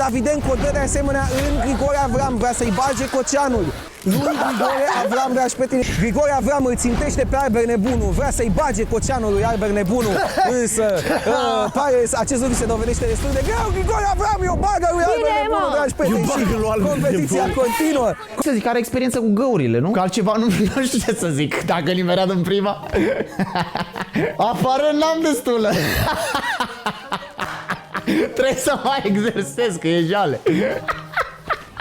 Davidenko dă de asemenea în Grigore Avram, vrea să-i bage Coceanul. Lui Grigore Avram, dragi prieteni, Grigore Avram îl țintește pe Albert Nebunu, vrea să-i bage Coceanul lui Albert Nebunu, însă pare acest lucru se dovedește destul de greu. Grigore Avram o bagă lui Albert Nebunu, dragi prieteni, și competiția continuă. Să zic, are experiență cu găurile, nu? Că altceva nu știu ce să zic, dacă nimeream în prima. Afară n-am destulă. Trebuie să mai exersez, că e jale.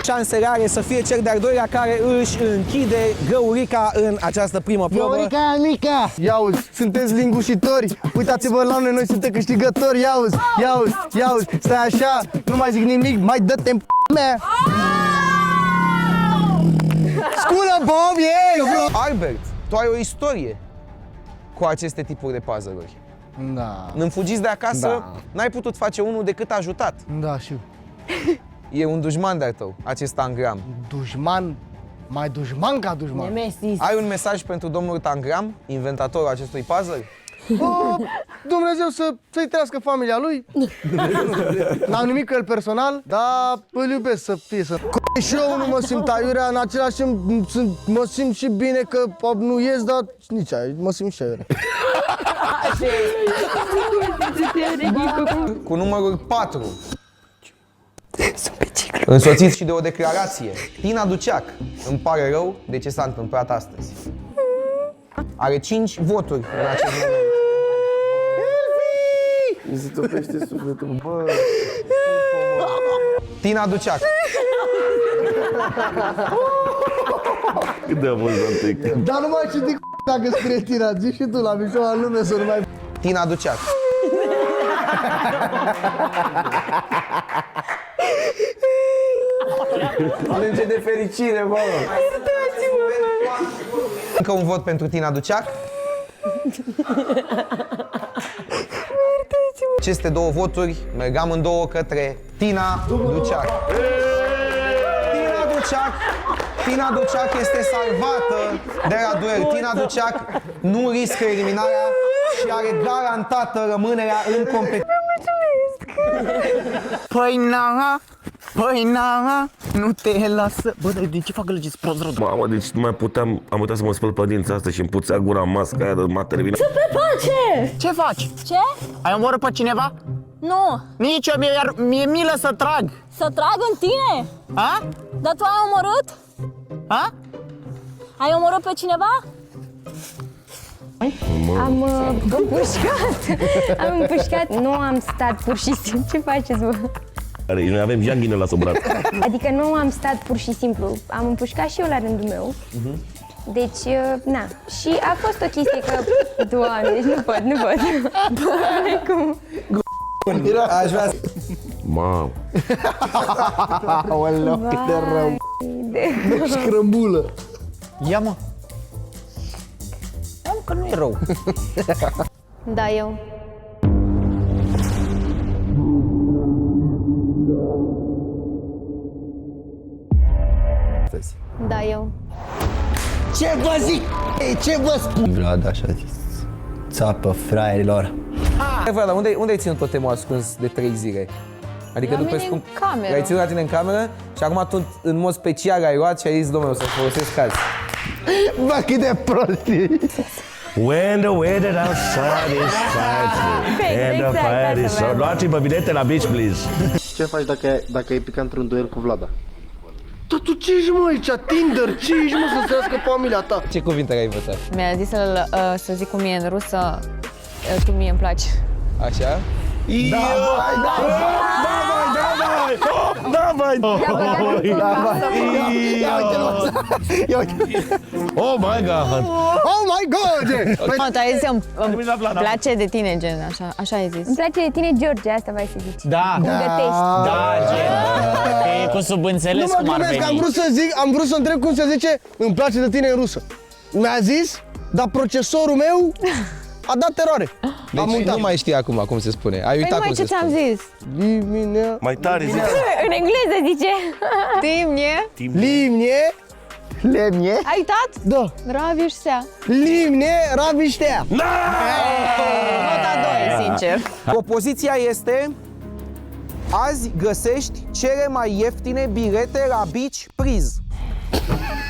Șansele are să fie cel de-al doilea care își închide găurica în această primă probă. Găurica mica! Iauzi, sunteți lingușitori, uitați-vă la noi suntem câștigători, iauzi, stai așa, nu mai zic nimic, mai dă-te în p***mea! Sculă, Bob, Albert, tu ai o istorie cu aceste tipuri de puzzle-uri. Da, În Fugiți de acasă, Da. n-ai putut face unul decât ajutat. da, știu. E un dușman de-al tău, acest Tangram. Dușman, mai dușman ca dușman. Nemesis. Ai un mesaj pentru domnul Tangram, inventatorul acestui puzzle? Dumnezeu să-i trăiască familia lui. N-am nimic cu el personal, dar îl iubesc să fie să... Și eu nu mă simt aiurea, în același timp mă simt și bine că nu ies, dar nici aia, mă simt și aiurea. Cu numărul 4. Însoțit și de o declarație. Tina Duceac, îmi pare rău de ce s-a întâmplat astăzi. Are 5 voturi în acest moment. Mi se topește sufletul, bă. Tina Duceac. Cât de amuzant e. Dar nu mai citi dacă scrie Tina, zici și tu la mișto la lume să nu mai... Tina Duceac. Plânge de fericire, bă. Încă un vot pentru Tina Duceac. Aceste două voturi merg amândouă către Tina Duceac. Tina Duceac este salvată de la duel. Tina Duceac nu riscă eliminarea și are garantată rămânerea în competiție. Păi na, nu te lasă. Bă, dar de ce fac gălăgiți prost rău? Mamă, deci nu mai puteam, am uitat să mă spăl pe dinți asta și îmi puțea gura în masca aia, m-a terminat. Pe pace! Ce faci? Ce? Ai omorât pe cineva? Nu. Nici eu, mi-e milă să trag. Să trag în tine? Ha? Dar tu ai omorât? Ha? Ai omorât pe cineva? Am împușcat. Am împușcat. Nu am stat pur și simplu. Ce faceți, bă? Noi avem janghină la sub braț. Adică nu am stat pur și simplu. Am împușcat și eu la rândul meu. Deci, na. Și a fost o chestie că... Doamne, deci nu pot. Bă, cum? Aș vrea să... Mamă. Aoleu, cât de rău. Scrăbulă. Ia mă. Am că nu e rău. Da, eu. Da, eu. Ce vă zic? Ce vă spun? Vlad, așa zis. Țapă fraierilor. Vlad, unde ai ținut totemul ascuns de 3 zile? Adică La după mine în cameră. L-ai ținut la tine în cameră și acum tu în mod special ai luat și ai zis, domnule, o să folosesc azi. Bă, cât de prost e. When the weather outside is frightful and the fire is so... Luați-mi pe vinete la beach, please. Ce faci dacă e picat într-un duel cu Vlada? Dar tu ce ești, mă, aici? Tinder? Ce ești, mă, să trăiască familia ta? Ce cuvinte ai învățat? Mi-a zis să zic cum e în rusă. Tu mie îmi placi. Așa? Oh my god! Oh my god! Mă, tu ai zis îmi place de tine, gen, așa ai zis. Îmi place de tine, George, asta vai să zici. Da. Îmi gătești. Da, gen. E cu subînțeles cum ar veni. Am vrut să întreb cum se zice îmi place de tine în rusă. Mi-a zis, dar procesorul meu a dat eroare. Deci nu mai știi acum cum se spune. Ai Păi uitat numai cum ce se ți-am spune. zis. Limine. Mai tare zic. În engleză zice. Timnie. Limne. Lemne. Ai uitat? Da. Ravișsea. Limne, raviștea. Nota 2, sincer. Propoziția este Azi găsești cele mai ieftine bilete la Beach Priz.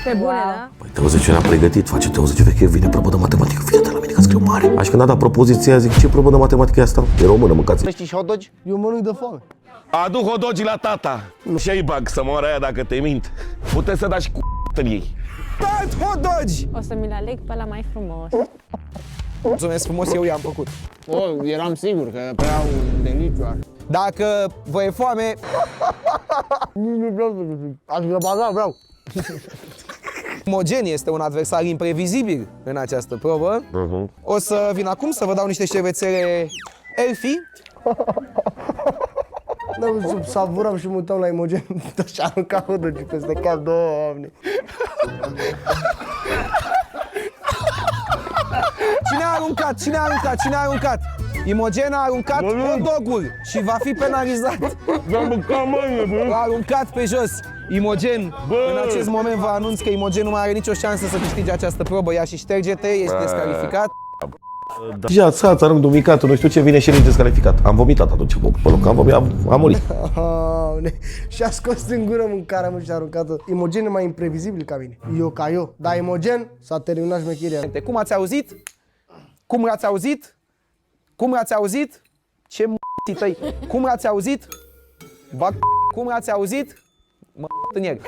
Pe bune, da? Păi te auzi ce ne-a pregătit, face te auzi ce veche, vine probă de matematică, fii de la mine că scriu mare. Așa când a dat propoziția, zic, ce probă de matematică e asta? E română, mâncați. Știi și hot dogi? Eu mănânc de foame. Adu hodogii la tata. Și ai bag să moară aia dacă te mint. Puteți să dați cu în ei. Dați hot dogi! O să mi-l aleg pe la mai frumos. Mulțumesc frumos, eu i-am făcut. Eram sigur că prea un deliciu. Dacă vă e foame, Nu vreau să zic. Vreau. Imogen este un adversar imprevizibil în această probă. O să vin acum să vă dau niște șervețele Elfi. Da, savuram și mă uitam la Imogen și a aruncat hot dogi peste cap, Doamne. Cine a aruncat? Cine a aruncat? Cine a aruncat? Imogen a aruncat hot dog-ul și va fi penalizat. L-a aruncat pe jos. Imogen, în acest moment vă anunț că Imogen nu mai are nicio șansă să câștige această probă. Ia și șterge-te, ești descalificat. Ia, ți arunc dumicatul, nu știu ce, vine și ești descalificat. Am vomitat atunci, pe loc, am vomitat, am murit. Și a scos din gură mâncarea, mă, și a aruncat-o. Imogen e mai imprevizibil ca mine. Eu ca eu. Dar Imogen s-a terminat șmecheria. Cum ați auzit? Cum l-ați auzit? Cum l-ați auzit? Ce m***ii tăi? Cum l-ați auzit? Cum l-ați auzit? În el.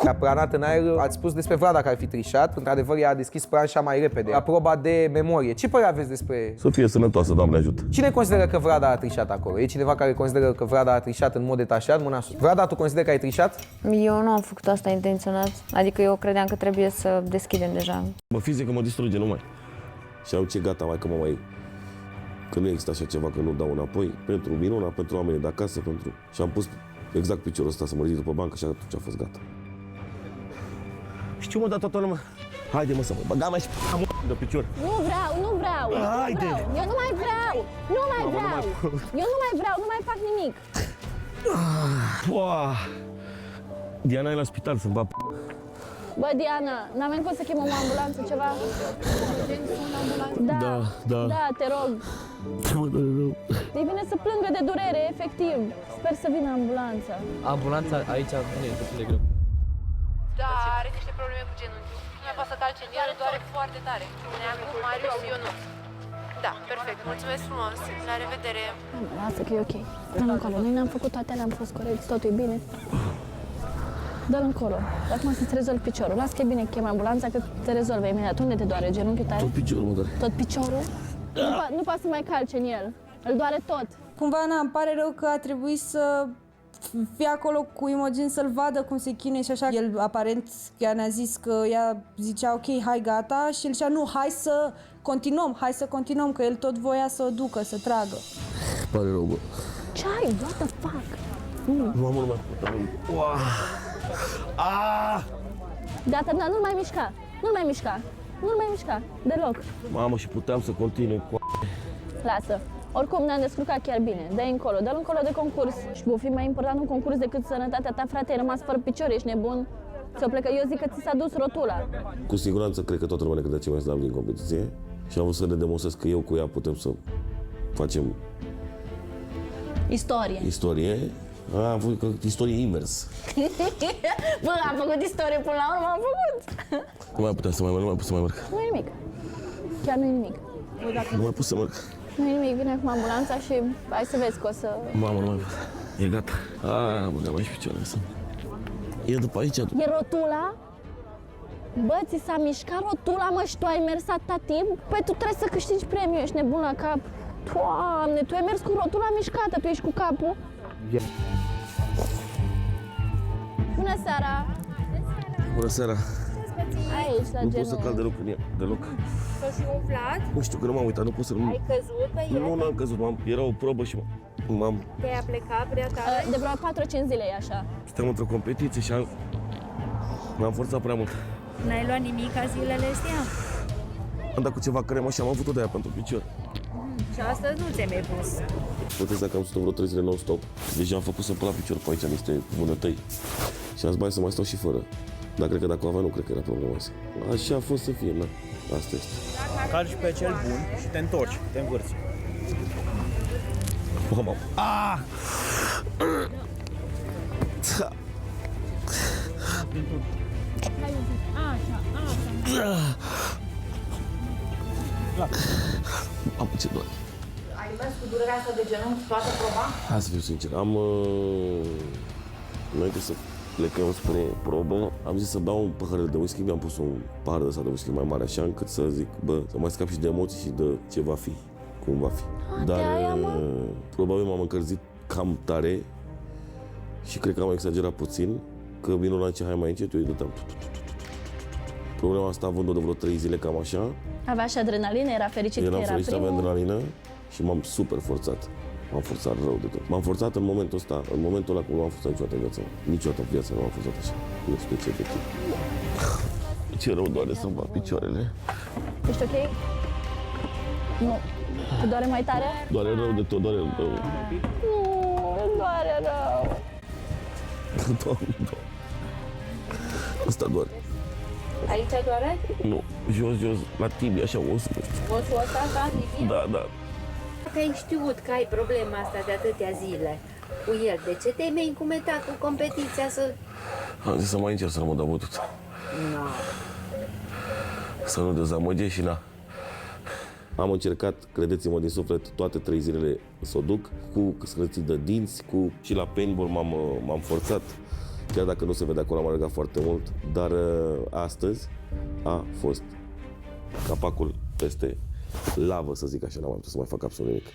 A planat în aer, ați spus despre Vlada că ar fi trișat. Într-adevăr, ea a deschis planșa mai repede. La proba de memorie. Ce părere aveți despre... Să fie sănătoasă, Doamne ajută. Cine consideră că Vlada a trișat acolo? E cineva care consideră că Vlada a trișat în mod detașat? Mâna sus. Vlada, tu consideri că ai trișat? Eu nu am făcut asta intenționat. Adică eu credeam că trebuie să deschidem deja. Mă fizică mă distruge numai. Și am ce gata, mai că mă mai... Că nu există așa ceva, că nu dau înapoi. Pentru minuna, pentru oamenii de acasă, pentru... Și am pus exact piciorul ăsta să mă ridic după bancă și atunci a fost gata. Știu, mă, dar toată lumea... Haide, mă, să mă băga mai și de picior. Nu vreau. Haide! Eu nu mai vreau. Eu nu mai vreau, nu mai fac nimic. Pua! Diana e la spital să-mi va... Bă, Diana, n-avem cum să chemăm o ambulanță, ceva? Da, te rog. E bine să plângă de durere, efectiv. Sper să vină ambulanța. Ambulanța aici nu e destul de greu. Da, are niște probleme cu genunchiul. Nu mai poate să calce în el, doare foarte tare. Neagu, Marius și eu nu. Da, perfect. Mulțumesc frumos. La revedere. Lasă că e ok. Dă-l încolo. Noi ne-am făcut toate, le-am fost corecți, totul e bine. Dă-l încolo. Acum să-ți rezolvi piciorul. Lasă că e bine, chem ambulanța că te rezolvă imediat. Unde te doare genunchiul tare? Tot piciorul mă doare. Tot piciorul? Nu poate să mai calce în el. Îl doare tot. Cumva, îmi pare rău că a trebuit să fie acolo cu Imogen să-l vadă cum se chinuie și așa. El aparent chiar ne-a zis că ea zicea ok, hai gata și el zicea nu, hai să continuăm, că el tot voia să o ducă, să tragă. Pare rău, bă. Ce ai? What the fuck? Mamă, nu mai pot. Gata, dar nu-l mai mișca. Nu-l mai mișca. Deloc. Mamă, și puteam să continui cu... Lasă. Oricum ne-am descurcat chiar bine. Dă-i încolo. Dă-l încolo de concurs. Și va fi mai important un concurs decât sănătatea ta, frate. Ai rămas fără picior, ești nebun. Să plecă. Eu zic că ți s-a dus rotula. Cu siguranță cred că toată lumea ne credea ce mai slab din competiție. Și am vrut să le demonstrez că eu cu ea putem să facem... Istorie. Am făcut istorie invers. Bă, am făcut istorie până la urmă, am făcut. Nu mai puteam să mai merg, nu mai pot să mai merg. Nu e nimic. Chiar nu e nimic. Nu mai pot să merg. Nu e nimic, vine acum ambulanța și hai să vezi că o să... Mamă, nu mai pot. E gata. Băga mai și picioarele să... E după aici. E rotula? Bă, ți s-a mișcat rotula, mă, și tu ai mers atâta timp? Păi tu trebuie să câștigi premiul, ești nebun la cap. Doamne, tu ai mers cu rotula mișcată, tu ești cu capul. Bună seara! Bună seara. Aici, la Nu genul. pot să cal deloc în ea, deloc. Și umflat? Nu știu, că nu m-am uitat, nu pot să... Ai căzut pe el? Nu, n-am căzut, era o probă și m-am... Te-ai aplecat prea tare? De vreo 4-5 zile e așa. Suntem într-o competiție și m-am forțat prea mult. N-ai luat nimic ca zilele astea? Am dat cu ceva cremă și am avut-o de aia pentru picior. Și astăzi nu ți-ai mai pus. Puteți dacă am stat vreo 3 zile non-stop. Deja am făcut să-mi pun la picior pe aici niște vânătăi. Și am zis, bai să mai stau și fără. Dar cred că dacă o aveam, nu cred că era problema asta. Așa a fost să fie, na. Asta este. Calci pe cel bun și te întorci, te învârți. Mamă. Am ce doare. Ai mers cu durerea asta de genunchi toată proba? Hai să fiu sincer, înainte să plecăm spre probă, am zis să beau un pahar de whisky, mi-am pus un pahar de ăsta de whisky mai mare așa, încât să zic, bă, să mai scap și de emoții și de ce va fi, cum va fi. Dar probabil m-am încălzit cam tare și cred că am exagerat puțin, că vinul la ce hai mai încet, eu îi dădeam. Problema asta având-o de vreo 3 zile, cam așa. Avea și adrenalină, era fericit că Eram era fericit, aveam primul. adrenalină și m-am super forțat. M-am forțat rău de tot. M-am forțat în momentul ăsta, în momentul ăla cum nu m-am forțat niciodată în viața mea. Niciodată în viața nu m-am forțat așa. Nu știu de ce efectiv. Ce rău doare să-mi bat picioarele. Ești ok? Nu. Te doare mai tare? Doare rău de tot, doare rău. Nu, doare rău. Doamne. Asta doare. Aici doare? Nu, jos, la tibia, așa, osul. Osul ăsta, da, tibia? Da. Dacă ai știut că ai problema asta de atâtea zile cu el, de ce te-ai încumetat cu competiția să... Am zis să mai încerc să nu mă dau bătut. No. Să nu dezamăgești și na. Am încercat, credeți-mă din suflet, toate 3 zilele să o duc, cu scrății de dinți, și la paintball m-am forțat, chiar dacă nu se vede acolo, am alergat foarte mult, dar astăzi a fost capacul peste lavă, să zic așa, n-am mai putut să mai fac absolut nimic.